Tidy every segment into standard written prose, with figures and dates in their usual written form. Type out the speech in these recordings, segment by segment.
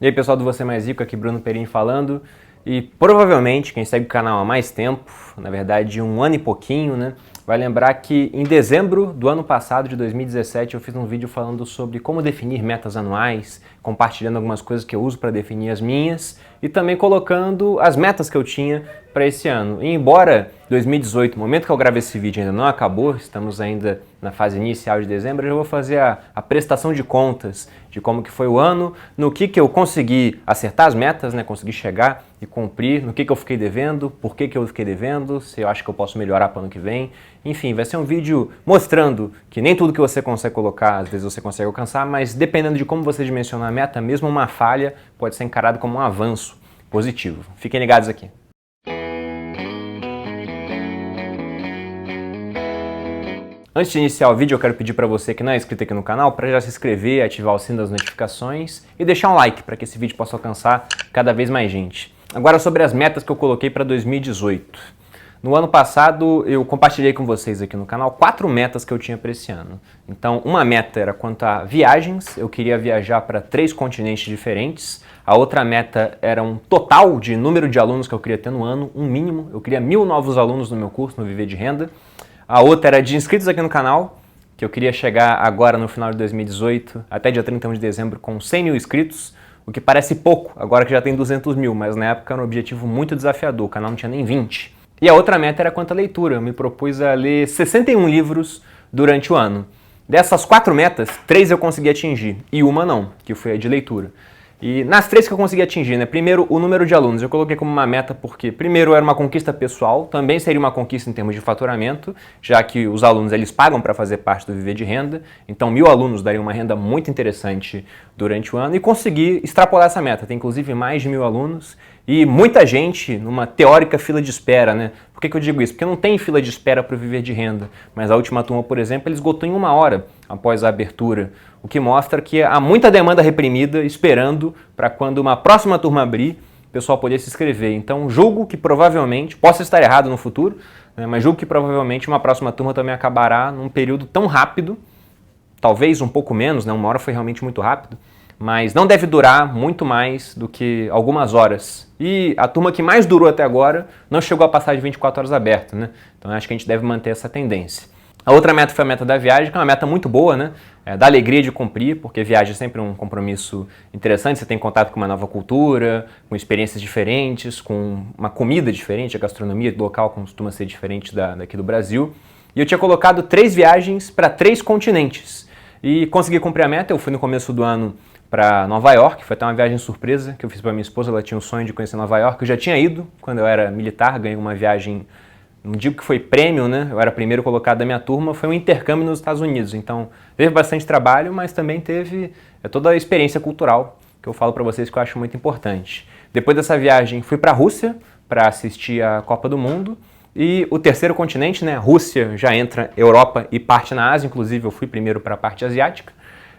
E aí pessoal do Você Mais Rico, aqui Bruno Perini falando. E provavelmente quem segue o canal há mais tempo, na verdade 1 ano e pouquinho, né, vai lembrar que em dezembro do ano passado, de 2017, eu fiz um vídeo falando sobre como definir metas anuais, compartilhando algumas coisas que eu uso para definir as minhas e também colocando as metas que eu tinha para esse ano. E embora 2018, o momento que eu gravo esse vídeo ainda não acabou, estamos ainda na fase inicial de dezembro, eu já vou fazer a prestação de contas de como que foi o ano, no que eu consegui acertar as metas, né, consegui chegar e cumprir, no que eu fiquei devendo, por que eu fiquei devendo, se eu acho que eu posso melhorar para o ano que vem. Enfim, vai ser um vídeo mostrando que nem tudo que você consegue colocar, às vezes você consegue alcançar, mas dependendo de como você dimensionar a meta, mesmo uma falha pode ser encarado como um avanço positivo. Fiquem ligados aqui. Antes de iniciar o vídeo, eu quero pedir para você que não é inscrito aqui no canal para já se inscrever, ativar o sino das notificações e deixar um like para que esse vídeo possa alcançar cada vez mais gente. Agora sobre as metas que eu coloquei para 2018. No ano passado eu compartilhei com vocês aqui no canal 4 metas que eu tinha para esse ano. Então uma meta era quanto a viagens, eu queria viajar para 3 continentes diferentes. A outra meta era um total de número de alunos que eu queria ter no ano, um mínimo. Eu queria 1000 novos alunos no meu curso, no Viver de Renda. A outra era de inscritos aqui no canal, que eu queria chegar agora no final de 2018, até dia 31 de dezembro, com 100 mil inscritos, o que parece pouco, agora que já tem 200 mil, mas na época era um objetivo muito desafiador, o canal não tinha nem 20. E a outra meta era quanto à leitura, eu me propus a ler 61 livros durante o ano. Dessas 4 metas, 3 eu consegui atingir, e uma não, que foi a de leitura. E nas 3 que eu consegui atingir, né? Primeiro, o número de alunos. Eu coloquei como uma meta porque, primeiro, era uma conquista pessoal, também seria uma conquista em termos de faturamento, já que os alunos eles pagam para fazer parte do Viver de Renda, então 1000 alunos dariam uma renda muito interessante durante o ano e consegui extrapolar essa meta. Tem inclusive mais de 1000 alunos e muita gente numa teórica fila de espera, né? Por que eu digo isso? Porque não tem fila de espera para o Viver de Renda, mas a última turma, por exemplo, ele esgotou em 1 hora após a abertura, o que mostra que há muita demanda reprimida esperando para quando uma próxima turma abrir, o pessoal poder se inscrever. Então julgo que provavelmente, posso estar errado no futuro, né, mas julgo que provavelmente uma próxima turma também acabará num período tão rápido, talvez um pouco menos, né, 1 hora foi realmente muito rápido, mas não deve durar muito mais do que algumas horas. E a turma que mais durou até agora não chegou a passar de 24 horas aberto, né? Então acho que a gente deve manter essa tendência. A outra meta foi a meta da viagem, que é uma meta muito boa, né? Dá alegria de cumprir, porque viagem é sempre um compromisso interessante, você tem contato com uma nova cultura, com experiências diferentes, com uma comida diferente, a gastronomia do local costuma ser diferente daqui do Brasil. E eu tinha colocado 3 viagens para 3 continentes. E consegui cumprir a meta, eu fui no começo do ano para Nova York, foi até uma viagem surpresa que eu fiz para minha esposa, ela tinha um sonho de conhecer Nova York, eu já tinha ido quando eu era militar, ganhei uma viagem, não digo que foi prêmio, né? Eu era primeiro colocado da minha turma, foi um intercâmbio nos Estados Unidos, então teve bastante trabalho, mas também teve toda a experiência cultural que eu falo para vocês que eu acho muito importante. Depois dessa viagem fui para a Rússia para assistir a Copa do Mundo e o terceiro continente, né? Rússia já entra Europa e parte na Ásia, inclusive eu fui primeiro para a parte asiática.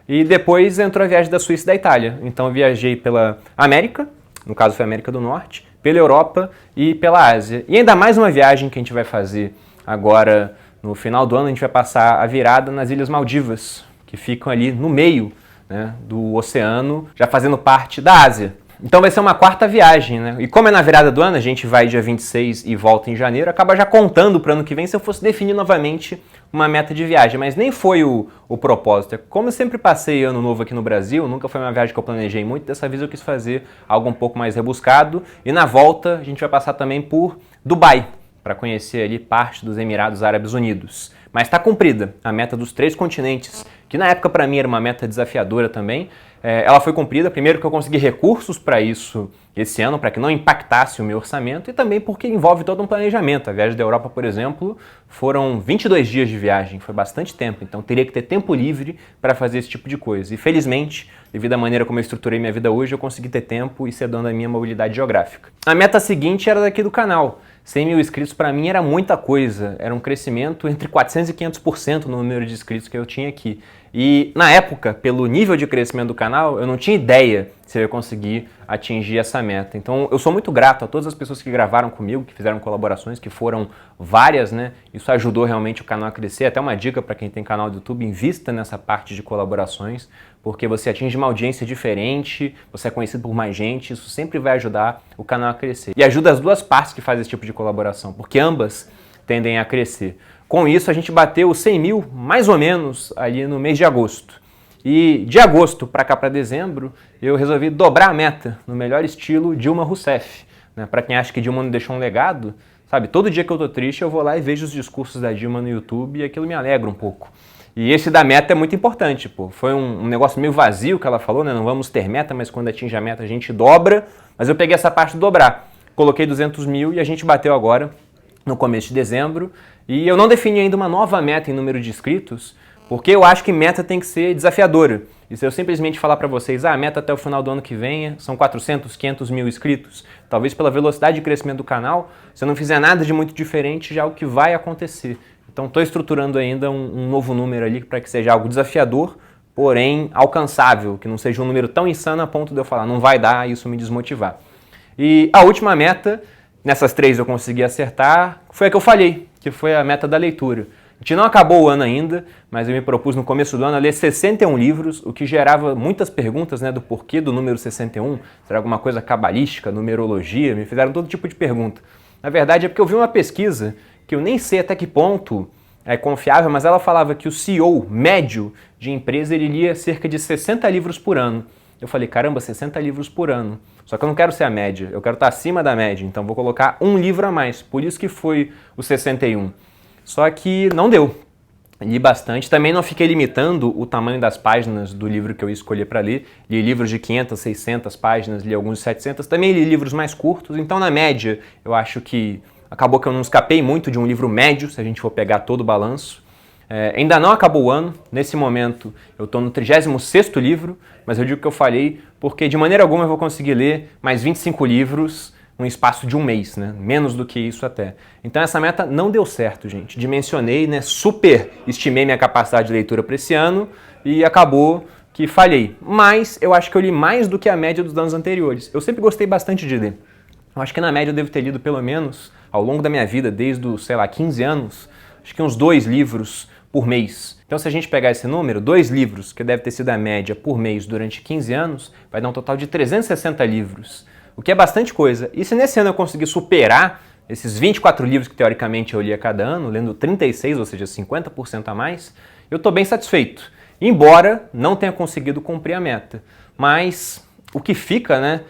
E depois entrou a viagem da Suíça e da Itália. Então eu viajei pela América, no caso foi a América do Norte, pela Europa e pela Ásia. E ainda mais uma viagem que a gente vai fazer agora no final do ano, a gente vai passar a virada nas Ilhas Maldivas, que ficam ali no meio, né, do oceano, já fazendo parte da Ásia. Então vai ser uma 4ª viagem, né? E como é na virada do ano, a gente vai dia 26 e volta em janeiro, acaba já contando para o ano que vem se eu fosse definir novamente uma meta de viagem, mas nem foi o propósito. Como eu sempre passei ano novo aqui no Brasil, nunca foi uma viagem que eu planejei muito, dessa vez eu quis fazer algo um pouco mais rebuscado e na volta a gente vai passar também por Dubai, para conhecer ali parte dos Emirados Árabes Unidos. Mas está cumprida a meta dos 3 continentes, que na época para mim era uma meta desafiadora também. Ela foi cumprida, primeiro que eu consegui recursos para isso esse ano, para que não impactasse o meu orçamento, e também porque envolve todo um planejamento. A viagem da Europa, por exemplo, foram 22 dias de viagem, foi bastante tempo, então teria que ter tempo livre para fazer esse tipo de coisa. E felizmente, devido à maneira como eu estruturei minha vida hoje, eu consegui ter tempo e ser dando a minha mobilidade geográfica. A meta seguinte era daqui do canal. 100 mil inscritos para mim era muita coisa, era um crescimento entre 400% e 500% no número de inscritos que eu tinha aqui. E na época, pelo nível de crescimento do canal, eu não tinha ideia você vai conseguir atingir essa meta. Então eu sou muito grato a todas as pessoas que gravaram comigo, que fizeram colaborações, que foram várias, né? Isso ajudou realmente o canal a crescer. Até uma dica para quem tem canal do YouTube, invista nessa parte de colaborações, porque você atinge uma audiência diferente, você é conhecido por mais gente, isso sempre vai ajudar o canal a crescer. E ajuda as duas partes que fazem esse tipo de colaboração, porque ambas tendem a crescer. Com isso, a gente bateu os 100 mil, mais ou menos, ali no mês de agosto. E de agosto para cá, para dezembro, eu resolvi dobrar a meta, no melhor estilo Dilma Rousseff. Né? Para quem acha que Dilma não deixou um legado, sabe, todo dia que eu tô triste eu vou lá e vejo os discursos da Dilma no YouTube e aquilo me alegra um pouco. E esse da meta é muito importante, pô. Foi um negócio meio vazio que ela falou, né? Não vamos ter meta, mas quando atinge a meta a gente dobra. Mas eu peguei essa parte de dobrar. Coloquei 200 mil e a gente bateu agora, no começo de dezembro. E eu não defini ainda uma nova meta em número de inscritos, porque eu acho que meta tem que ser desafiadora. E se eu simplesmente falar para vocês, a meta até o final do ano que vem são 400, 500 mil inscritos, talvez pela velocidade de crescimento do canal, se eu não fizer nada de muito diferente, já é o que vai acontecer. Então estou estruturando ainda um novo número ali para que seja algo desafiador, porém alcançável, que não seja um número tão insano a ponto de eu falar, não vai dar, isso me desmotivar. E a última meta, nessas três eu consegui acertar, foi a que eu falhei, que foi a meta da leitura. A gente não acabou o ano ainda, mas eu me propus no começo do ano a ler 61 livros, o que gerava muitas perguntas, né, do porquê do número 61, será alguma coisa cabalística, numerologia, me fizeram todo tipo de pergunta. Na verdade é porque eu vi uma pesquisa, que eu nem sei até que ponto é confiável, mas ela falava que o CEO médio de empresa ele lia cerca de 60 livros por ano. Eu falei, caramba, 60 livros por ano. Só que eu não quero ser a média, eu quero estar acima da média, então vou colocar um livro a mais, por isso que foi o 61. Só que não deu. Li bastante. Também não fiquei limitando o tamanho das páginas do livro que eu escolhi para ler. Li livros de 500, 600 páginas, li alguns de 700. Também li livros mais curtos. Então, na média, eu acho que acabou que eu não escapei muito de um livro médio, se a gente for pegar todo o balanço. Ainda não acabou o ano. Nesse momento, eu estou no 36º livro, mas eu digo que eu falhei porque, de maneira alguma, eu vou conseguir ler mais 25 livros num espaço de um mês, né? Menos do que isso até. Então essa meta não deu certo, gente. Dimensionei, né? Super estimei minha capacidade de leitura para esse ano e acabou que falhei. Mas eu acho que eu li mais do que a média dos anos anteriores. Eu sempre gostei bastante de ler. Eu acho que na média eu devo ter lido pelo menos, ao longo da minha vida, desde os, sei lá, 15 anos, acho que uns 2 livros por mês. Então se a gente pegar esse número, 2 livros, que deve ter sido a média por mês durante 15 anos, vai dar um total de 360 livros. O que é bastante coisa. E se nesse ano eu conseguir superar esses 24 livros que teoricamente eu li a cada ano, lendo 36, ou seja, 50% a mais, eu estou bem satisfeito. Embora não tenha conseguido cumprir a meta. Mas o que fica, né?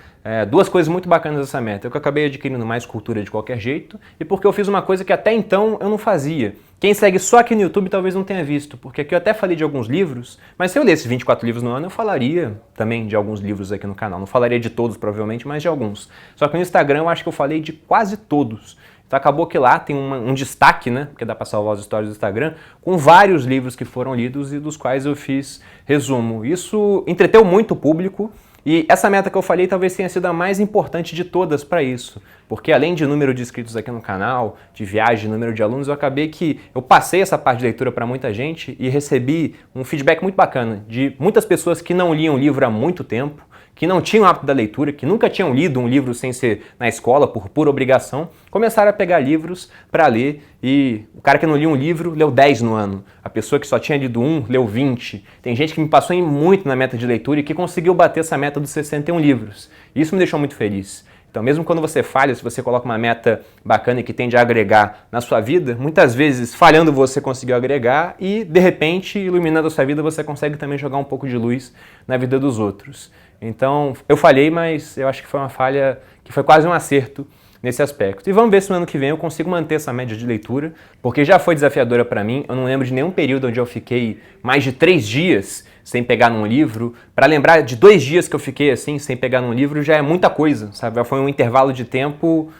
Duas coisas muito bacanas dessa meta. Eu que acabei adquirindo mais cultura de qualquer jeito e porque eu fiz uma coisa que até então eu não fazia. Quem segue só aqui no YouTube talvez não tenha visto, porque aqui eu até falei de alguns livros, mas se eu lesse 24 livros no ano, eu falaria também de alguns livros aqui no canal. Não falaria de todos, provavelmente, mas de alguns. Só que no Instagram eu acho que eu falei de quase todos. Então acabou que lá tem um destaque, né, porque dá para salvar as histórias do Instagram, com vários livros que foram lidos e dos quais eu fiz resumo. Isso entreteu muito o público. E essa meta que eu falei talvez tenha sido a mais importante de todas para isso, porque além de número de inscritos aqui no canal, de viagem, número de alunos, eu acabei que eu passei essa parte de leitura para muita gente e recebi um feedback muito bacana de muitas pessoas que não liam livro há muito tempo, que não tinham o hábito da leitura, que nunca tinham lido um livro sem ser na escola, por pura obrigação, começaram a pegar livros para ler e o cara que não lia um livro leu 10 no ano. A pessoa que só tinha lido um leu 20. Tem gente que me passou muito na meta de leitura e que conseguiu bater essa meta dos 61 livros. Isso me deixou muito feliz. Então mesmo quando você falha, se você coloca uma meta bacana e que tende a agregar na sua vida, muitas vezes falhando você conseguiu agregar e de repente, iluminando a sua vida, você consegue também jogar um pouco de luz na vida dos outros. Então eu falhei, mas eu acho que foi uma falha que foi quase um acerto nesse aspecto. E vamos ver se no ano que vem eu consigo manter essa média de leitura, porque já foi desafiadora para mim. Eu não lembro de nenhum período onde eu fiquei mais de 3 dias sem pegar num livro. Para lembrar de 2 dias que eu fiquei assim, sem pegar num livro, já é muita coisa, sabe? Foi um intervalo de tempo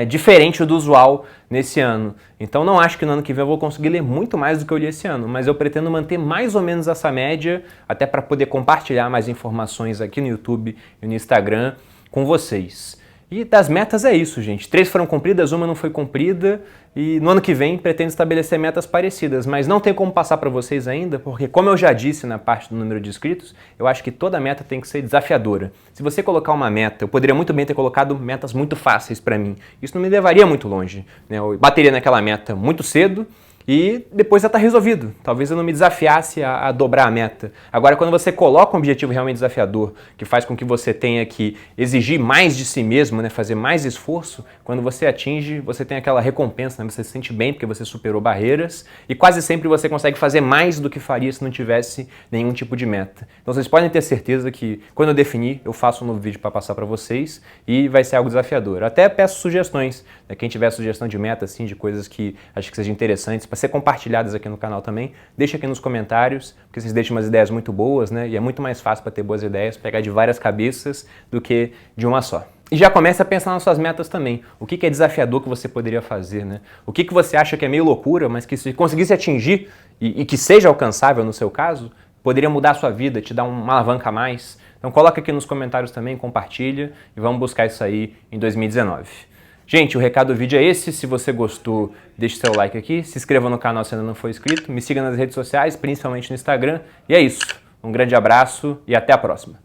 diferente do usual nesse ano. Então não acho que no ano que vem eu vou conseguir ler muito mais do que eu li esse ano, mas eu pretendo manter mais ou menos essa média, até para poder compartilhar mais informações aqui no YouTube e no Instagram com vocês. E das metas é isso, gente. 3 foram cumpridas, uma não foi cumprida e no ano que vem pretendo estabelecer metas parecidas, mas não tem como passar para vocês ainda, porque como eu já disse na parte do número de inscritos, eu acho que toda meta tem que ser desafiadora. Se você colocar uma meta, eu poderia muito bem ter colocado metas muito fáceis para mim. Isso não me levaria muito longe, né? Eu bateria naquela meta muito cedo e depois já está resolvido. Talvez eu não me desafiasse a dobrar a meta. Agora, quando você coloca um objetivo realmente desafiador, que faz com que você tenha que exigir mais de si mesmo, né, fazer mais esforço, quando você atinge, você tem aquela recompensa, né, você se sente bem porque você superou barreiras e quase sempre você consegue fazer mais do que faria se não tivesse nenhum tipo de meta. Então vocês podem ter certeza que quando eu definir, eu faço um novo vídeo para passar para vocês e vai ser algo desafiador. Até peço sugestões, né, quem tiver sugestão de meta, assim, de coisas que acho que sejam interessantes, para ser compartilhadas aqui no canal também, deixa aqui nos comentários, porque vocês deixam umas ideias muito boas, né? E é muito mais fácil para ter boas ideias, pegar de várias cabeças do que de uma só. E já começa a pensar nas suas metas também. O que é desafiador que você poderia fazer, né? O que você acha que é meio loucura, mas que se conseguisse atingir e que seja alcançável no seu caso, poderia mudar a sua vida, te dar uma alavanca a mais. Então coloca aqui nos comentários também, compartilha e vamos buscar isso aí em 2019. Gente, o recado do vídeo é esse. Se você gostou, deixe seu like aqui, se inscreva no canal se ainda não for inscrito, me siga nas redes sociais, principalmente no Instagram. E é isso. Um grande abraço e até a próxima.